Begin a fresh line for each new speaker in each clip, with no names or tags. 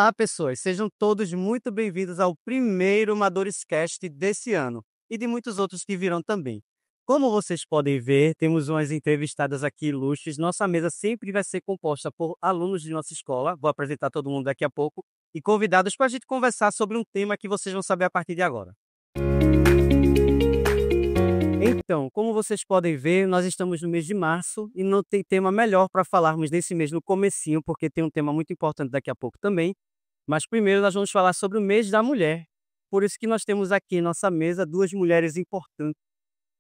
Olá, pessoas! Sejam todos muito bem-vindos ao primeiro Madorescast desse ano e de muitos outros que virão também. Como vocês podem ver, temos umas entrevistadas aqui ilustres. Nossa mesa sempre vai ser composta por alunos de nossa escola, vou apresentar todo mundo daqui a pouco, e convidados para a gente conversar sobre um tema que vocês vão saber a partir de agora. Então, como vocês podem ver, nós estamos no mês de março e não tem tema melhor para falarmos desse mês no comecinho, porque tem um tema muito importante daqui a pouco também. Mas primeiro nós vamos falar sobre o mês da mulher. Por isso que nós temos aqui em nossa mesa duas mulheres importantes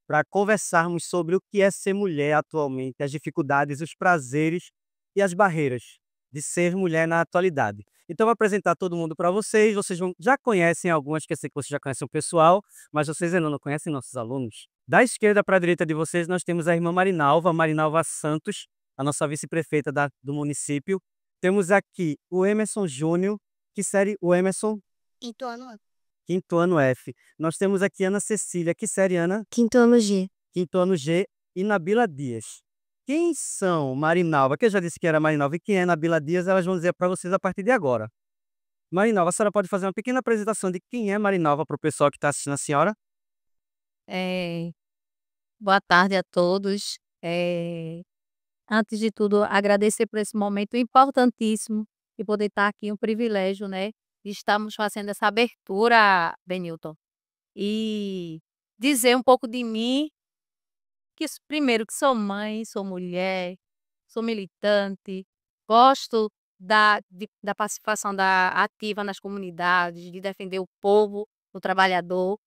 para conversarmos sobre o que é ser mulher atualmente, as dificuldades, os prazeres e as barreiras de ser mulher na atualidade. Então, vou apresentar todo mundo para vocês. Já conhecem algumas, que eu sei que vocês já conhecem o pessoal, mas vocês ainda não conhecem nossos alunos. Da esquerda para a direita de vocês, nós temos a irmã Marinalva Santos, a nossa vice-prefeita do município. Temos aqui o Emerson Júnior, que série o Emerson?
Quinto ano.
Quinto ano F. Nós temos aqui Ana Cecília, que série, Ana?
Quinto ano G.
Quinto ano G. E Nabila Dias. Quem são Marinalva? Que eu já disse que era Marinalva, e quem é Nabila Dias, elas vão dizer para vocês a partir de agora. Marinalva, a senhora pode fazer uma pequena apresentação de quem é Marinalva para o pessoal que está assistindo a senhora?
Boa tarde a todos. Antes de tudo, agradecer por esse momento importantíssimo de poder estar aqui, um privilégio, né? De estarmos fazendo essa abertura, Benilton. E dizer um pouco de mim, primeiro que sou mãe, sou mulher, sou militante, gosto da participação ativa nas comunidades, de defender o povo, o trabalhador.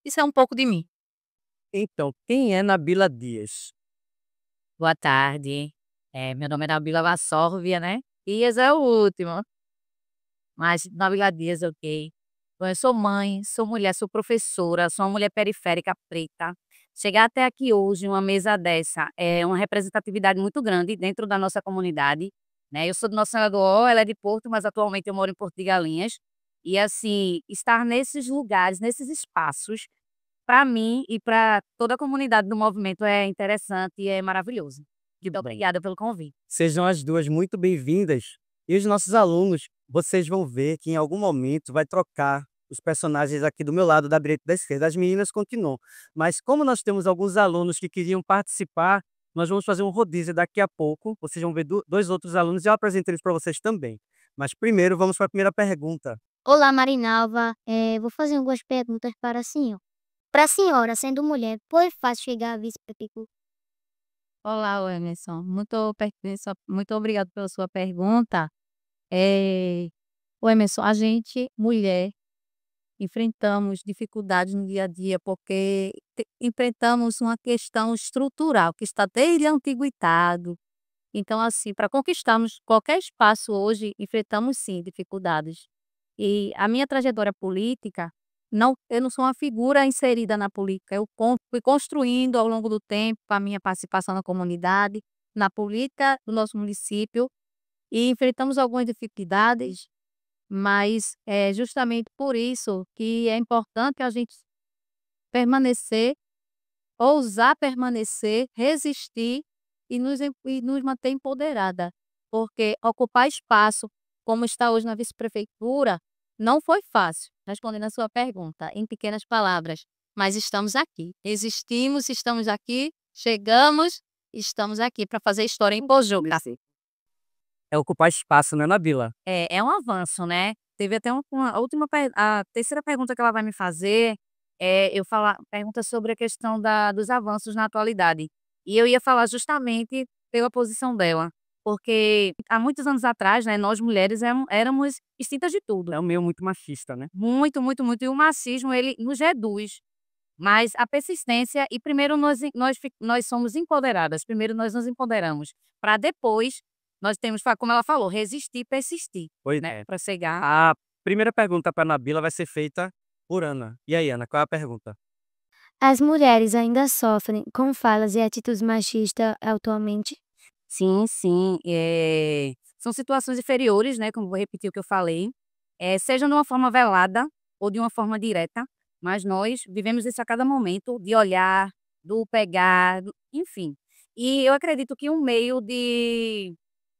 Isso é um pouco de mim.
Então, quem é Nabila Dias?
Boa tarde. Meu nome é Nabila Vassórvia, né? Dias é o último, mas Nabila Dias, ok. Bom, eu sou mãe, sou mulher, sou professora, sou uma mulher periférica preta. Chegar até aqui hoje, uma mesa dessa, é uma representatividade muito grande dentro da nossa comunidade, né? Eu sou do Nossa Senhora do Ó, ela é de Porto, mas atualmente eu moro em Porto de Galinhas. E assim, estar nesses lugares, nesses espaços, para mim e para toda a comunidade do movimento é interessante e é maravilhoso. Muito obrigada pelo convite.
Sejam as duas muito bem-vindas. E os nossos alunos, vocês vão ver que em algum momento vai trocar os personagens aqui do meu lado, da direita e da esquerda. As meninas continuam. Mas como nós temos alguns alunos que queriam participar, nós vamos fazer um rodízio daqui a pouco. Vocês vão ver dois outros alunos e eu apresento eles para vocês também. Mas primeiro, vamos para a primeira pergunta.
Olá, Marinalva. Vou fazer algumas perguntas para a senhora. Para a senhora, sendo mulher, foi fácil chegar a vice-prefeitura?
Olá, Emerson. Muito obrigado pela sua pergunta. Emerson, a gente, mulher, enfrentamos dificuldades no dia a dia porque enfrentamos uma questão estrutural que está desde a antiguidade. Então, assim, para conquistarmos qualquer espaço hoje, enfrentamos sim dificuldades. E a minha trajetória política, eu não sou uma figura inserida na política, eu fui construindo ao longo do tempo a minha participação na comunidade, na política do nosso município, e enfrentamos algumas dificuldades, mas é justamente por isso que é importante a gente permanecer, ousar permanecer, resistir e nos manter empoderada, porque ocupar espaço, como está hoje na vice-prefeitura, não foi fácil, respondendo a sua pergunta, em pequenas palavras, mas estamos aqui, existimos, estamos aqui, chegamos, estamos aqui para fazer história em Pojuca.
É ocupar espaço, né, Nabila?
É um avanço, né? Teve até a terceira pergunta que ela vai me fazer, pergunta sobre a questão dos avanços na atualidade. E eu ia falar justamente pela posição dela, porque há muitos anos atrás, né, nós mulheres éramos extintas de tudo.
É um meio muito machista, né?
Muito, muito, muito. E o machismo, ele nos reduz. Mas a persistência, e primeiro nós somos empoderadas, primeiro nós nos empoderamos, para depois nós temos, como ela falou, resistir e persistir,
Pois
né,
é.
para chegar.
A primeira pergunta para a Nabila vai ser feita por Ana. E aí, Ana, qual é a pergunta?
As mulheres ainda sofrem com falas e atitudes machistas atualmente?
Sim, sim, são situações inferiores, né, como vou repetir o que eu falei, seja de uma forma velada ou de uma forma direta, mas nós vivemos isso a cada momento, de olhar, do pegar, enfim. E eu acredito que um meio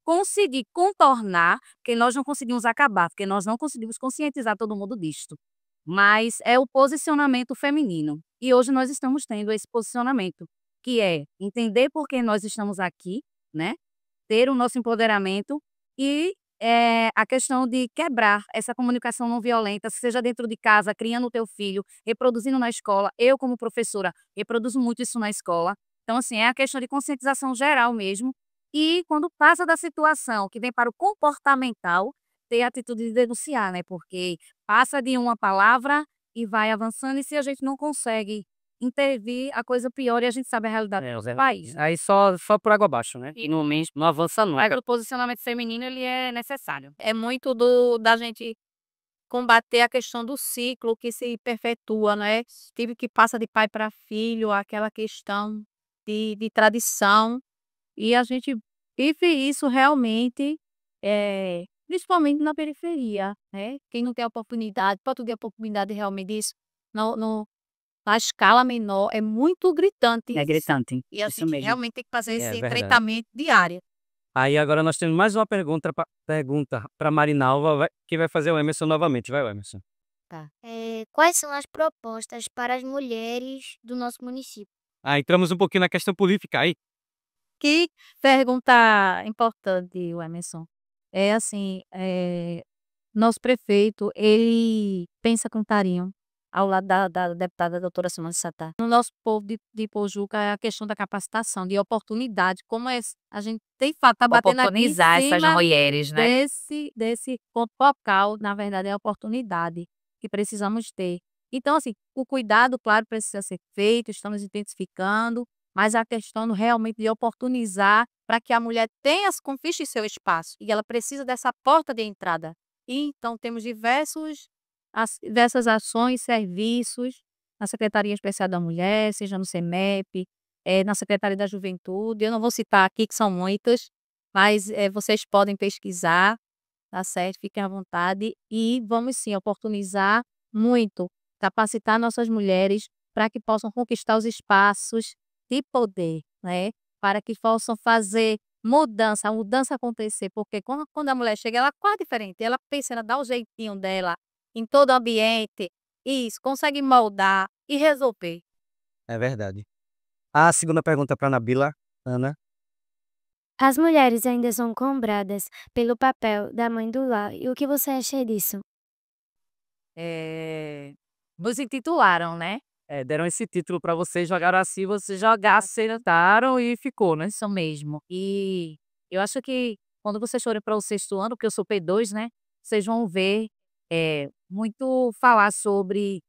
conseguir contornar, porque nós não conseguimos acabar, porque nós não conseguimos conscientizar todo mundo disto. Mas é o posicionamento feminino. E hoje nós estamos tendo esse posicionamento, que é entender por que nós estamos aqui, né? Ter o nosso empoderamento e a questão de quebrar essa comunicação não violenta, seja dentro de casa, criando o teu filho, reproduzindo na escola. Eu, como professora, reproduzo muito isso na escola. Então, assim, é a questão de conscientização geral mesmo. E quando passa da situação que vem para o comportamental, ter a atitude de denunciar, né? Porque passa de uma palavra e vai avançando, e se a gente não consegue intervir, a coisa piora e a gente sabe a realidade do país.
Aí só por água abaixo, né? E não avança não.
O posicionamento feminino, ele é necessário. É muito da gente combater a questão do ciclo que se perpetua, né? Tive que passa de pai para filho, aquela questão de tradição, e a gente vive isso realmente, principalmente na periferia, né? Quem não tem oportunidade, pode ter oportunidade realmente disso, no na escala menor, é muito gritante
É
isso.
gritante,
E a
isso
gente
mesmo.
realmente tem que fazer
É
esse
verdade.
enfrentamento diário.
Aí agora nós temos mais uma pergunta para Marinalva, que vai fazer o Emerson novamente. Vai, Emerson.
Tá. Quais são as propostas para as mulheres do nosso município?
Entramos um pouquinho na questão política aí.
Que pergunta importante, Emerson. É assim, nosso prefeito, ele pensa com carinho, ao lado da deputada doutora Simone Sattar. No nosso povo de Pojuca, é a questão da capacitação, de oportunidade, como a gente tem fato, tá batendo aqui em
Oportunizar essas
cima
mulheres, né?
desse ponto focal, na verdade, é a oportunidade que precisamos ter. Então, assim, o cuidado, claro, precisa ser feito, estamos intensificando, mas a questão realmente de oportunizar para que a mulher conquiste seu espaço, e ela precisa dessa porta de entrada. E então temos diversas ações, serviços na Secretaria Especial da Mulher, seja no CEMEP, na Secretaria da Juventude. Eu não vou citar aqui, que são muitas, mas vocês podem pesquisar, tá certo? Fiquem à vontade e vamos sim oportunizar muito, capacitar nossas mulheres para que possam conquistar os espaços de poder, né? Para que possam fazer a mudança acontecer, porque quando a mulher chega, ela quase diferente, ela pensa, ela dá o jeitinho dela em todo o ambiente, isso, consegue moldar e resolver.
É verdade. A segunda pergunta para Nabila, Ana.
As mulheres ainda são cobradas pelo papel da mãe do lar. E o que você acha disso?
Nos intitularam, né?
Deram esse título para vocês, jogaram assim, vocês jogaram, acertaram e ficou, né?
Isso mesmo. E eu acho que quando vocês forem para o 6º ano, porque eu sou P2, né? Vocês vão ver muito falar sobre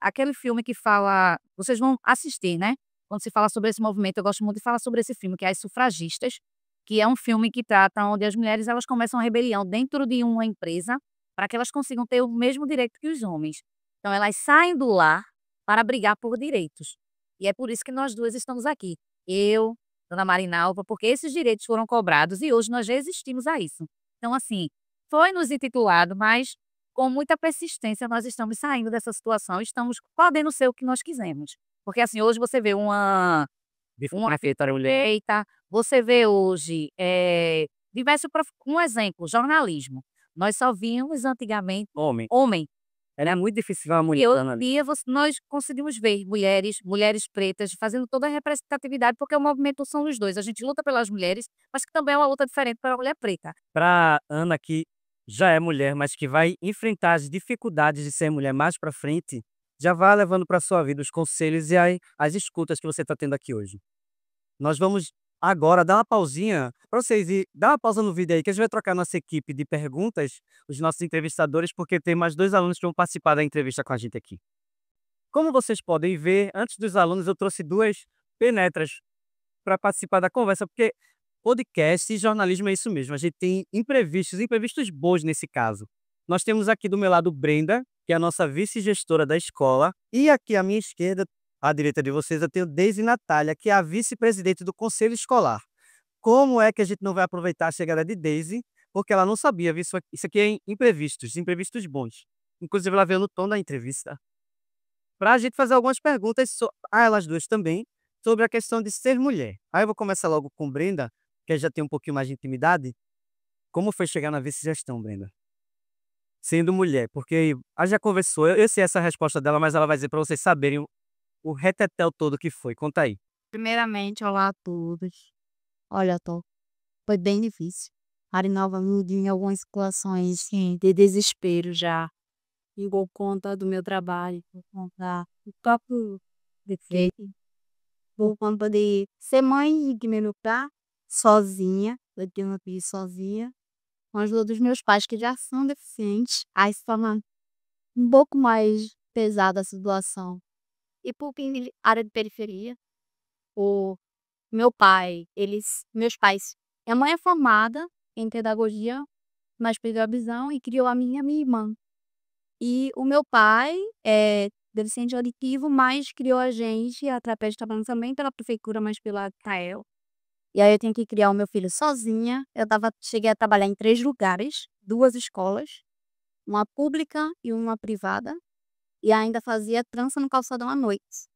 aquele filme que fala. Vocês vão assistir, né? Quando se fala sobre esse movimento, eu gosto muito de falar sobre esse filme, que é As Sufragistas, que é um filme que trata onde as mulheres elas começam a rebelião dentro de uma empresa para que elas consigam ter o mesmo direito que os homens. Então, elas saem do lar para brigar por direitos. E é por isso que nós duas estamos aqui. Eu, Dona Marinalva, porque esses direitos foram cobrados e hoje nós já resistimos a isso. Então, assim, foi nos intitulado, mas com muita persistência nós estamos saindo dessa situação, estamos podendo ser o que nós quisermos. Porque, assim, hoje você vê uma feita, você vê hoje um exemplo, jornalismo. Nós só víamos antigamente homem.
Era muito difícil ver uma mulher.
E hoje em dia nós conseguimos ver mulheres pretas fazendo toda a representatividade, porque o movimento são os dois. A gente luta pelas mulheres, mas que também é uma luta diferente para a mulher preta.
Para Ana, que já é mulher, mas que vai enfrentar as dificuldades de ser mulher mais para frente, já vá levando para sua vida os conselhos e as escutas que você está tendo aqui hoje. Nós vamos agora dar uma pausinha para vocês e dar uma pausa no vídeo aí, que a gente vai trocar nossa equipe de perguntas, os nossos entrevistadores, porque tem mais 2 alunos que vão participar da entrevista com a gente aqui. Como vocês podem ver, antes dos alunos eu trouxe 2 penetras para participar da conversa, porque podcast e jornalismo é isso mesmo, a gente tem imprevistos bons nesse caso. Nós temos aqui do meu lado Brenda, que é a nossa vice-gestora da escola, e aqui à minha esquerda, à direita de vocês, eu tenho Deise Natália, que é a vice-presidente do Conselho Escolar. Como é que a gente não vai aproveitar a chegada de Deise? Porque ela não sabia, isso aqui é imprevistos bons. Inclusive, ela veio no tom da entrevista para a gente fazer algumas perguntas a elas duas também, sobre a questão de ser mulher. Aí eu vou começar logo com Brenda, que já tem um pouquinho mais de intimidade, como foi chegar na vice-gestão, Brenda? Sendo mulher, porque a já conversou, eu sei essa resposta dela, mas ela vai dizer para vocês saberem o retetel todo que foi. Conta aí.
Primeiramente, olá a todos. Olha, foi bem difícil. Arinalva me viu em algumas situações, sim, de desespero já. E por conta do meu trabalho, por conta do próprio defeito, por conta de ser mãe e de me lutar sozinha. Eu tenho uma filha sozinha. Com a ajuda dos meus pais, que já são deficientes, aí se torna um pouco mais pesada a situação. E por área de periferia, o meu pai, meus pais, minha mãe é formada em pedagogia, mas perdeu a visão e criou a minha irmã. E o meu pai é deficiente auditivo, mas criou a gente através de trabalhando também pela prefeitura, mas pela CAEL. E aí eu tenho que criar o meu filho sozinha. Cheguei a trabalhar em 3 lugares, 2 escolas, uma pública e uma privada, e ainda fazia trança no calçadão à noite.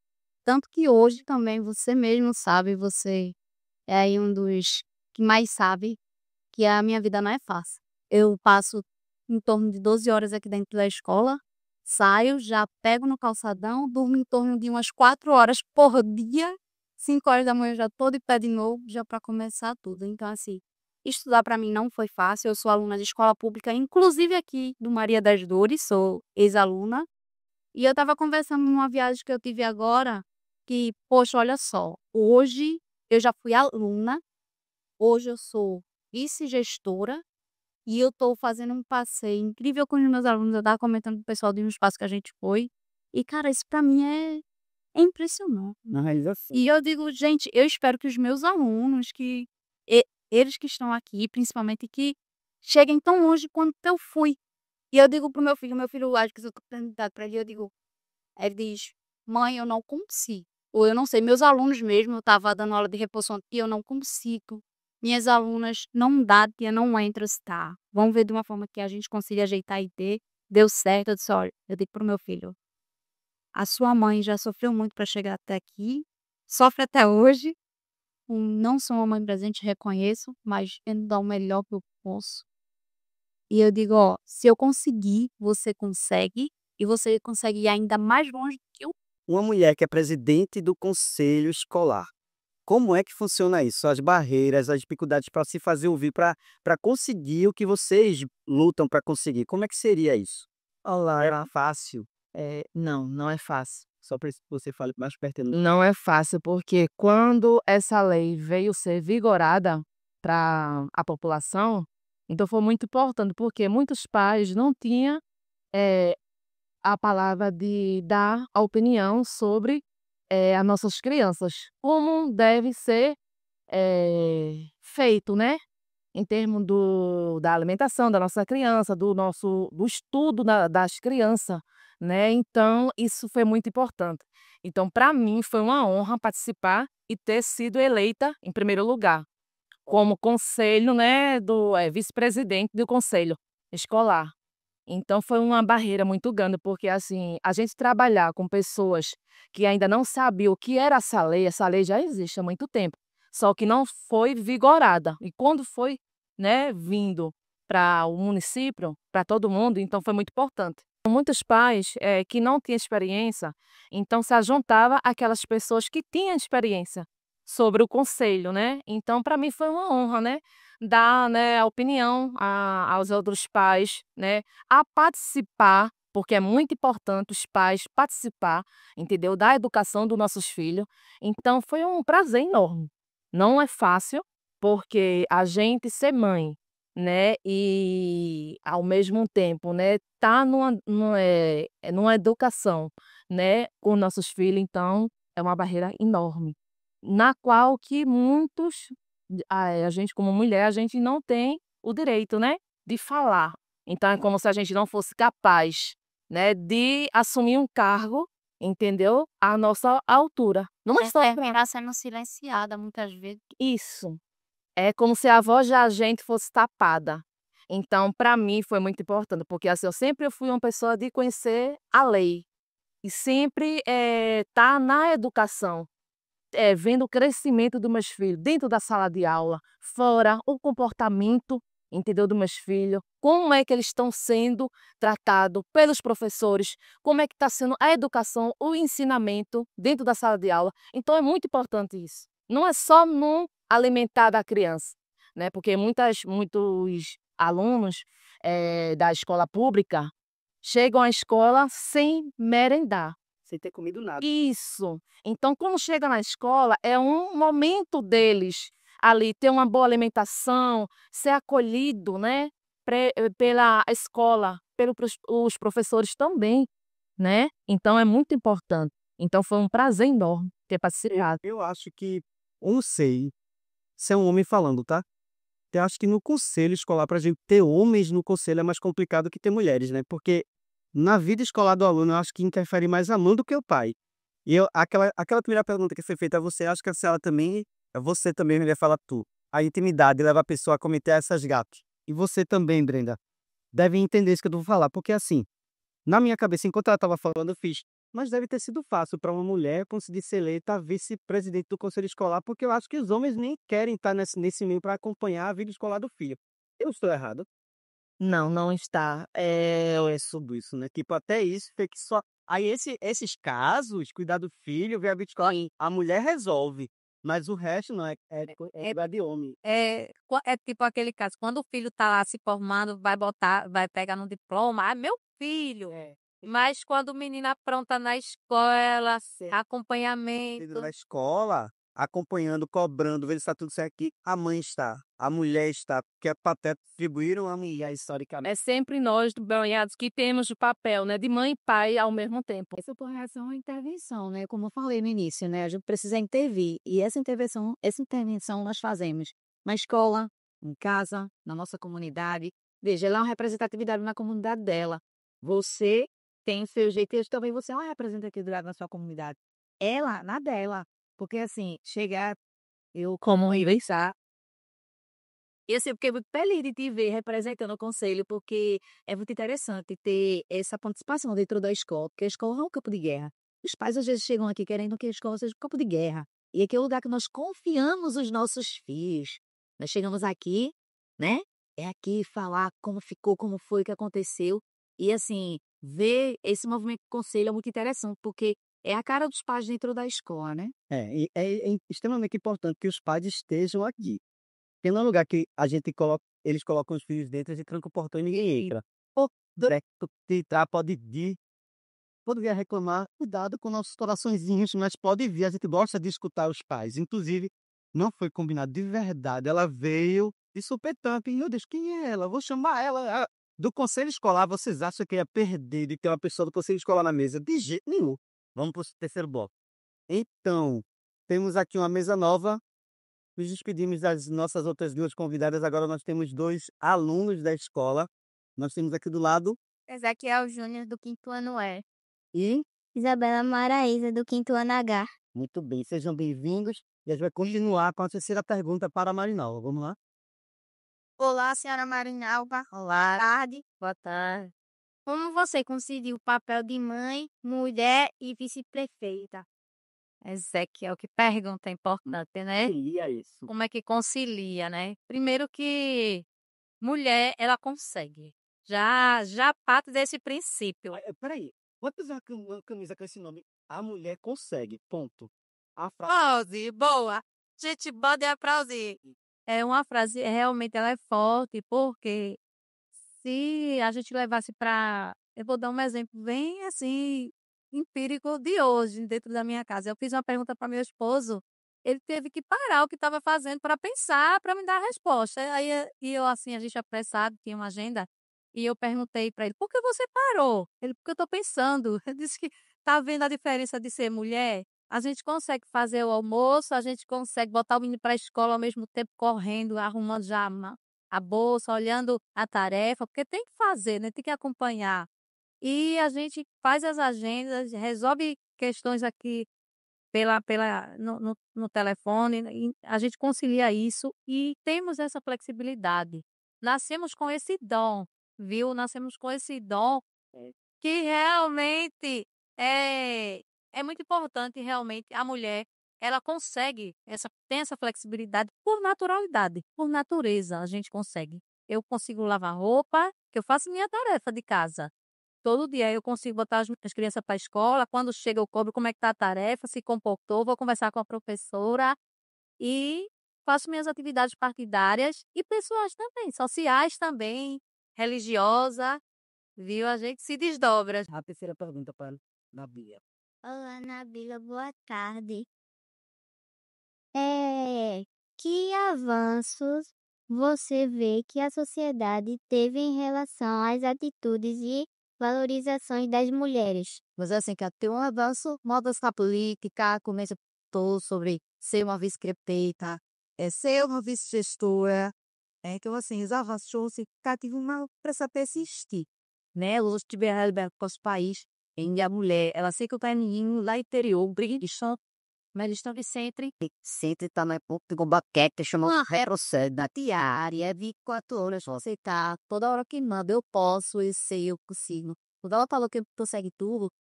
Tanto que hoje também você mesmo sabe, você é aí um dos que mais sabe que a minha vida não é fácil. Eu passo em torno de 12 horas aqui dentro da escola, saio, já pego no calçadão, durmo em torno de umas 4 horas por dia, 5 horas da manhã eu já tô de pé de novo, já para começar tudo. Então, assim, estudar para mim não foi fácil. Eu sou aluna de escola pública, inclusive aqui do Maria das Dores, sou ex-aluna. E eu estava conversando numa viagem que eu tive agora, que, poxa, olha só, hoje eu já fui aluna, hoje eu sou vice-gestora e eu estou fazendo um passeio incrível com os meus alunos. Eu estava comentando com o pessoal de um espaço que a gente foi. E, cara, isso para mim é impressionante.
Na realização.
E eu digo, gente, eu espero que os meus alunos, e- eles que estão aqui, principalmente, que cheguem tão longe quanto eu fui. E eu digo pro meu filho acho que eu tô perguntando pra ele, eu digo, aí ele diz: "Mãe, eu não consigo", ou eu não sei, meus alunos mesmo, eu estava dando aula de reposição e eu não consigo. Minhas alunas, não dá, tia, não entra, eu disse: "Tá, vamos ver de uma forma que a gente consiga ajeitar e ter". Deu certo, eu disse: "Olha", eu digo pro meu filho: "A sua mãe já sofreu muito para chegar até aqui, sofre até hoje, não sou uma mãe presente, reconheço, mas tento dar o melhor que eu posso". E eu digo: "Ó, se eu conseguir, você consegue, e você consegue ir ainda mais longe do que eu".
Uma mulher que é presidente do conselho escolar, como é que funciona isso? As barreiras, as dificuldades para se fazer ouvir, para conseguir o que vocês lutam para conseguir, como é que seria isso?
Olá,
É fácil?
não, não é fácil.
Só para que você fale mais perto do
Não é fácil, porque quando essa lei veio ser vigorada para a população, então foi muito importante, porque muitos pais não tinham, eh, a palavra de dar a opinião sobre, as nossas crianças, como deve ser, feito, né, em termos da alimentação da nossa criança, do estudo das crianças, né, então isso foi muito importante. Então para mim foi uma honra participar e ter sido eleita em primeiro lugar, como conselho, né, vice-presidente do conselho escolar. Então foi uma barreira muito grande, porque, assim, a gente trabalhar com pessoas que ainda não sabiam o que era essa lei já existe há muito tempo, só que não foi vigorada. E quando foi, né, vindo para o município, para todo mundo, então foi muito importante. Muitos pais, que não tinham experiência, então se ajuntava aquelas pessoas que tinham experiência sobre o conselho, né. Então para mim foi uma honra, né, dar, né, a opinião aos outros pais, né, a participar, porque é muito importante os pais participar, entendeu, da educação dos nossos filhos. Então foi um prazer enorme. Não é fácil, porque a gente ser mãe, né, e ao mesmo tempo, né, tá numa educação, né, com nossos filhos, então é uma barreira enorme, na qual que muitos, a gente como mulher, a gente não tem o direito, né, de falar. Então é como se a gente não fosse capaz, né, de assumir um cargo, entendeu, à nossa altura. Não
É,
estou
tá sendo silenciada muitas vezes.
isso. É como se a voz da gente fosse tapada. Então, para mim foi muito importante, porque, assim, eu sempre fui uma pessoa de conhecer a lei e sempre, tá na educação. vendo o crescimento dos meus filhos dentro da sala de aula, fora, o comportamento, entendeu, dos meus filhos, como é que eles estão sendo tratados pelos professores, como é que está sendo a educação, o ensinamento dentro da sala de aula. Então é muito importante isso. Não é só no alimentar da criança, né? Porque muitos alunos da escola pública chegam à escola sem merendar.
Sem ter comido nada.
Isso. Então, quando chega na escola, é um momento deles ali ter uma boa alimentação, ser acolhido, né, pela escola, pelos os professores também, né? Então é muito importante. Então foi um prazer enorme ter participado.
Eu acho que, eu não sei se é um homem falando, tá? Eu acho que no conselho escolar, pra gente ter homens no conselho é mais complicado que ter mulheres, né? Porque na vida escolar do aluno, eu acho que interfere mais a mãe do que o pai. E aquela primeira pergunta que foi feita a você, acho que ela também, você também vai falar tu. A intimidade leva a pessoa a cometer essas gafes. E você também, Brenda, deve entender isso que eu vou falar, porque assim, na minha cabeça, enquanto ela estava falando, eu fiz, mas deve ter sido fácil para uma mulher conseguir ser eleita vice-presidente do conselho escolar, porque eu acho que os homens nem querem estar nesse meio para acompanhar a vida escolar do filho. Eu estou errado? Não, não está. É sobre isso, né? Tipo, até isso, foi que só. Aí esses casos, cuidar do filho, ver a vida escolar, a mulher resolve. Mas o resto não é lugar de homem.
É tipo aquele caso, quando o filho tá lá se formando, vai pegar no diploma, meu filho.
É.
Mas quando o menino apronta na escola,
Certo.
acompanhamento.
Dentro da escola, acompanhando, cobrando, vendo se está tudo certo aqui, a mãe está, a mulher está, porque a pateta atribuíram a mulher historicamente.
É sempre nós, banhados, que temos o papel, né, de mãe e pai ao mesmo tempo.
Essa por reação à intervenção, né? Como eu falei no início, né? A gente precisa intervir. E essa intervenção nós fazemos na escola, em casa, na nossa comunidade. Veja, ela é uma representatividade na comunidade dela. Você tem o seu jeito e também você é uma representatividade na sua comunidade. Ela, na dela. Porque assim, chegar, eu como ingressar, e assim, eu fiquei muito feliz de te ver representando o conselho, porque é muito interessante ter essa participação dentro da escola, porque a escola é um campo de guerra. Os pais às vezes chegam aqui querendo que a escola seja um campo de guerra. E aqui é o lugar que nós confiamos os nossos filhos. Nós chegamos aqui, né? É aqui falar como ficou, como foi, o que aconteceu. E assim, ver esse movimento do conselho é muito interessante, porque é a cara dos pais dentro da escola, né?
É extremamente importante que os pais estejam aqui. Porque não é um lugar que a gente coloca, eles colocam os filhos dentro, a gente tranca o portão e ninguém entra. Ou direto de entrar, pode vir, quando vier reclamar, cuidado com nossos coraçõezinhos, mas pode vir, a gente gosta de escutar os pais. Inclusive, não foi combinado de verdade, ela veio de supetão, e meu Deus, quem é ela? Vou chamar ela. Do conselho escolar, vocês acham que ia perder de ter uma pessoa do conselho escolar na mesa? De jeito nenhum. Vamos para o terceiro bloco. Então, temos aqui uma mesa nova. Nos despedimos das nossas outras duas convidadas. Agora nós temos dois alunos da escola. Nós temos aqui do lado
Ezequiel Júnior, do quinto ano E.
e
Isabela Maraíza, do quinto ano H.
muito bem, sejam bem-vindos. E a gente vai continuar com a terceira pergunta para a Marinalva. Vamos lá?
Olá, senhora Marinalva.
Olá,
Boa tarde.
boa tarde.
Como você conseguiu o papel de mãe, mulher e vice-prefeita?
Ezequiel, que pergunta importante, né?
Seria isso.
Como é que concilia, né? Primeiro que mulher, ela consegue. Já parte desse princípio.
Peraí, vou fazer uma camisa com esse nome. A mulher consegue, ponto. A frase.
Aplaudir, boa. Gente, pode aplaudir. É uma frase, realmente ela é forte, porque se a gente levasse para. Eu vou dar um exemplo bem assim, empírico de hoje, dentro da minha casa. Eu fiz uma pergunta para meu esposo, ele teve que parar o que estava fazendo para pensar, para me dar a resposta. Aí e eu, assim, a gente apressado, tinha uma agenda, e eu perguntei para ele: por que você parou? Ele, porque eu estou pensando. Ele disse que tá vendo a diferença de ser mulher? A gente consegue fazer o almoço, a gente consegue botar o menino para a escola ao mesmo tempo correndo, arrumando já a bolsa, olhando a tarefa, porque tem que fazer, né? Tem que acompanhar. E a gente faz as agendas, resolve questões aqui no telefone, e a gente concilia isso e temos essa flexibilidade. Nascemos com esse dom, viu? Nascemos com esse dom que realmente é muito importante, realmente, a mulher ela consegue, tem essa flexibilidade por naturalidade, por natureza, a gente consegue. Eu consigo lavar roupa, que eu faço minha tarefa de casa. Todo dia eu consigo botar as crianças para a escola, quando chega eu cobro como é que está a tarefa, se comportou, vou conversar com a professora e faço minhas atividades partidárias e pessoais também, sociais também, religiosa, viu? A gente se desdobra.
A terceira pergunta para a Bia.
Olá, Nabila, boa tarde. Que avanços você vê que a sociedade teve em relação às atitudes e valorizações das mulheres?
Mas assim, que tem um avanço, modas na política, comentou sobre ser uma vice-prefeita, ser uma vice-gestora, que eu assim, os avanços, assim, tive uma pressa persistir, né? Hoje tive a liberdade para os países, e a mulher, ela sei que eu tenho indo lá interior, briga de chão, mas eles estão de sempre tá na ponta de baquete, chama retrocede da diária, 24 horas, você tá, toda hora que manda, eu posso, eu sei, eu consigo. Quando ela falou que consegue tudo,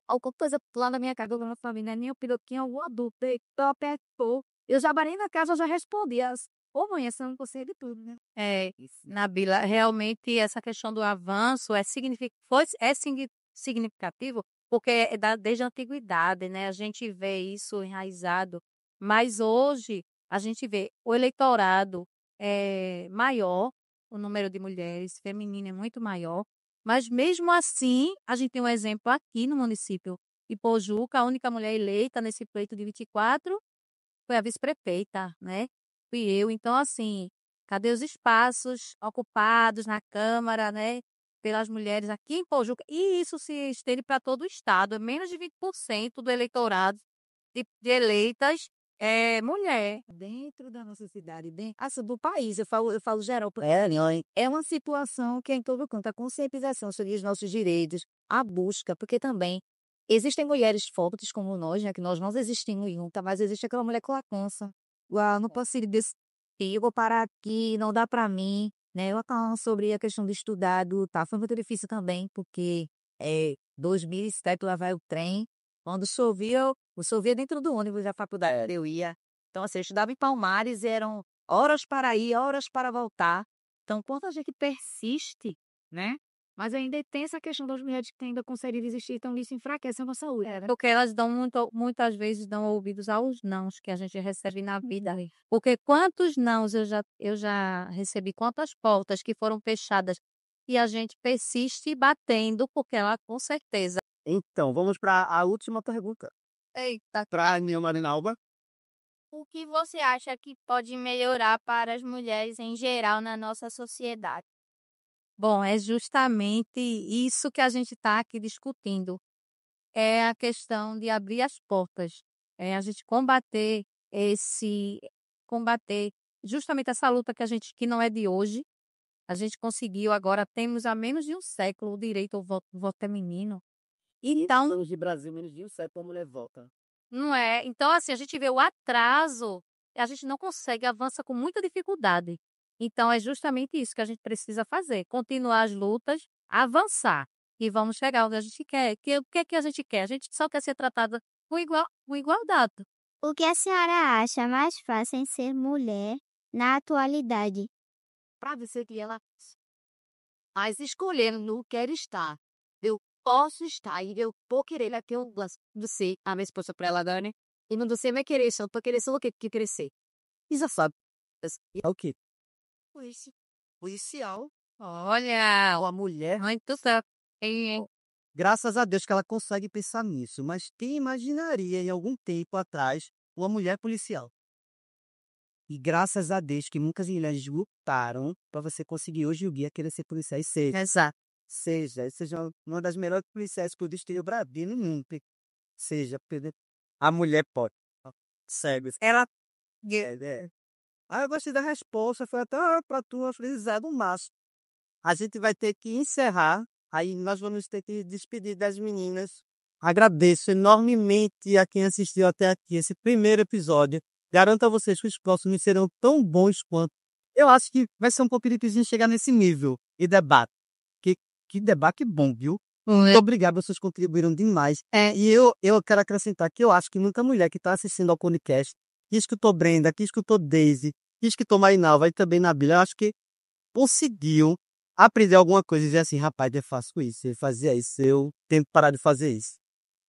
alguma coisa lá na minha casa, eu não falei, né? Nem o piloquinho, algum adulto, deitou, apertou. Eu já parei na casa, eu já respondi. Ô, mãe, essa não consegue tudo, né?
Nabila, realmente essa questão do avanço significativo porque desde a antiguidade, né? A gente vê isso enraizado, mas hoje a gente vê o eleitorado é maior, o número de mulheres feminino é muito maior, mas mesmo assim a gente tem um exemplo aqui no município de Pojuca, a única mulher eleita nesse pleito de 24 foi a vice-prefeita, né? Fui eu. Então, assim, cadê os espaços ocupados na Câmara, né? Pelas mulheres aqui em Pojuca? E isso se estende para todo o estado. É menos de 20% do eleitorado de eleitas é mulher.
Dentro da nossa cidade, assim, do país, eu falo geral, é uma situação que é em todo canto, a conscientização sobre os nossos direitos, a busca, porque também existem mulheres fortes como nós, né, que nós não existimos juntas, mas existe aquela mulher que ela cansa. Uau, não posso ir desse, eu vou parar aqui, não dá para mim, né? Eu falando sobre a questão de estudar, tá, foi muito difícil também, porque 2007 lá vai o trem, quando chovia, eu chovia dentro do ônibus da faculdade, eu ia. Então, assim, eu estudava em Palmares, eram horas para ir, horas para voltar. Então, quando a gente persiste, né? Mas ainda tem essa questão das mulheres que ainda conseguem desistir, então isso enfraquece a nossa saúde.
Porque elas dão muitas vezes dão ouvidos aos nãos que a gente recebe na vida. Porque quantos nãos eu já recebi, quantas portas que foram fechadas e a gente persiste batendo, porque ela com certeza.
Então, vamos para a última pergunta.
Eita.
Para a Nil Marinalba.
O que você acha que pode melhorar para as mulheres em geral na nossa sociedade?
Bom, é justamente isso que a gente está aqui discutindo. É a questão de abrir as portas. É a gente combater justamente essa luta que não é de hoje. A gente conseguiu, agora temos há menos de um século o direito ao voto feminino. Então,
Anos de Brasil, menos de um século, a mulher vota.
não é? Então, assim, a gente vê o atraso, a gente não consegue, avança com muita dificuldade. Então, é justamente isso que a gente precisa fazer, continuar as lutas, avançar e vamos chegar onde a gente quer. O que é que a gente quer? A gente só quer ser tratada com igualdade.
O que a senhora acha mais fácil em ser mulher na atualidade?
Para você que ela mas escolhendo no quer estar. Eu posso estar e eu vou querer lá que eu você, a minha esposa para ela, Dani, e não você vai querer só para querer só o que crescer. E já sabe.
É o quê?
Policial.
Olha,
A mulher,
muito certo. E
graças a Deus que ela consegue pensar nisso, mas quem imaginaria em algum tempo atrás uma mulher policial? E graças a Deus que muitas mulheres lutaram para você conseguir hoje o guia querer ser policial e seja.
exato.
Seja uma das melhores policiais que o destino Brasil no mundo. Seja, porque a mulher pode. Cego.
Ela
Eu gostei da resposta, foi até para tua felicidade no máximo. A gente vai ter que encerrar, aí nós vamos ter que despedir das meninas. Agradeço enormemente a quem assistiu até aqui esse primeiro episódio. Garanto a vocês que os próximos serão tão bons quanto. Eu acho que vai ser um pouco difícil chegar nesse nível e debate. Que debate bom, viu? Muito obrigado, vocês contribuíram demais. E eu quero acrescentar que eu acho que muita mulher que está assistindo ao podcast, que escutou Brenda, que escutou Daisy, que escutou Marinalva e também Nabila, eu acho que conseguiu aprender alguma coisa e dizer assim, rapaz, eu faço isso, eu fazia isso, eu tenho que parar de fazer isso.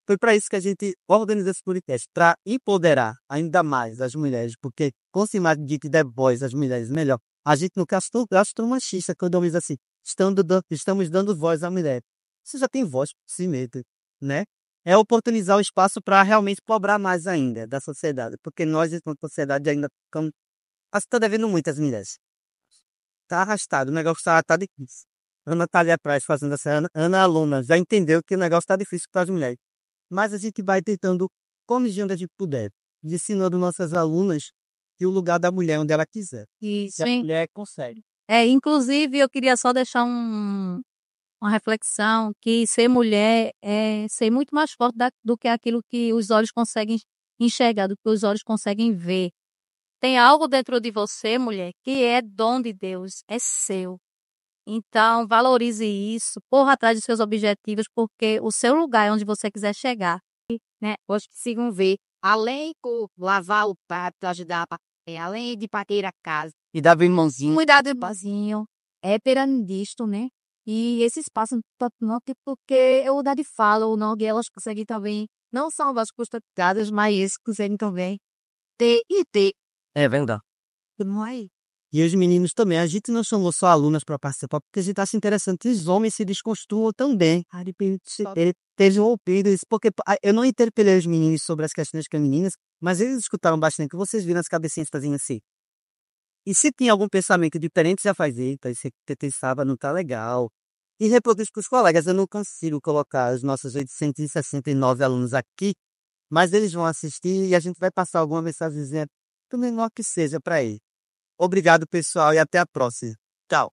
Foi para isso que a gente organizou esse podcast, para empoderar ainda mais as mulheres, porque quanto mais a gente der voz às mulheres, melhor. A gente não gastou machista quando diz assim, estamos dando voz à mulher. Você já tem voz por si mesmo, né? É oportunizar o espaço para realmente cobrar mais ainda da sociedade, porque nós, enquanto sociedade, ainda estamos. Está devendo muitas mulheres. Tá arrastado, o negócio tá difícil. Ana tá ali atrás fazendo essa Ana aluna, já entendeu que o negócio tá difícil para as mulheres. Mas a gente vai tentando corrigir onde a gente puder, ensinando nossas alunas que o lugar da mulher é onde ela quiser.
Isso,
Se a
hein?
mulher consegue.
Inclusive, eu queria só deixar uma reflexão que ser mulher é ser muito mais forte do que aquilo que os olhos conseguem enxergar, do que os olhos conseguem ver. Tem algo dentro de você, mulher, que é dom de Deus, é seu. Então, valorize isso, corra atrás dos seus objetivos, porque o seu lugar é onde você quiser chegar.
Né? Vocês precisam ver, além de lavar o prato, ajudar, além de bater a casa,
E dá bem mãozinho.
cuidar do vasinho, é perante disto, né? E esse espaço não tem porque eu dar de fala ou não, e elas conseguem também, não só as custadas, mas conseguem também ter,
É verdade.
não é?
E os meninos também. A gente não chamou só alunas para participar, porque a gente acha interessante que os homens se desconstruam também. A gente estejam ouvindo isso, porque eu não interpelei os meninos sobre as questões femininas, mas eles escutaram bastante, que vocês viram as cabecinhas fazendo assim. E se tinha algum pensamento diferente, já faz eita, esse estava não tá legal. E reproduz para os colegas. Eu não consigo colocar os nossos 869 alunos aqui, mas eles vão assistir e a gente vai passar alguma mensagenzinha, do menor que seja, para eles. Obrigado, pessoal, e até a próxima. Tchau.